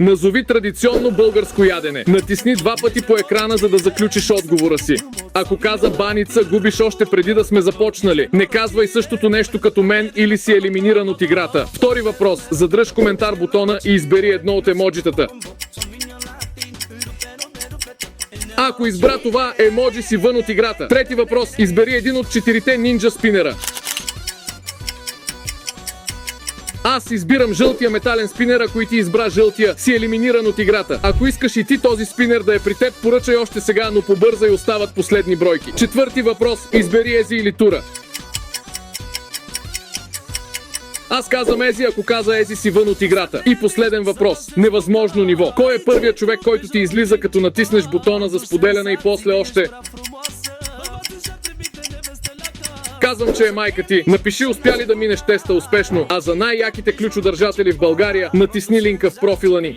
Назови традиционно българско ядене. Натисни 2 пъти по екрана, за да заключиш отговора си. Ако каза баница, губиш още преди да сме започнали. Не казвай същото нещо като мен или си елиминиран от играта. Втори въпрос. Задръж коментар бутона и избери едно от емоджитата. Ако избра това, емоджи си вън от играта. Трети въпрос. Избери един от 4 нинджа спинера. Аз избирам жълтия метален спинер, ако и ти избра жълтия, си елиминиран от играта. Ако искаш и ти този спинер да е при теб, поръчай още сега, но побързай, остават последни бройки. Четвърти въпрос. Избери Ези или Тура. Аз казвам Ези, ако каза Ези си вън от играта. И последен въпрос. Невъзможно ниво. Кой е първият човек, който ти излиза, като натиснеш бутона за споделяне и после още... Казвам, че е майка ти. Напиши успя ли да минеш теста успешно, а за най-яките ключодържатели в България натисни линка в профила ни.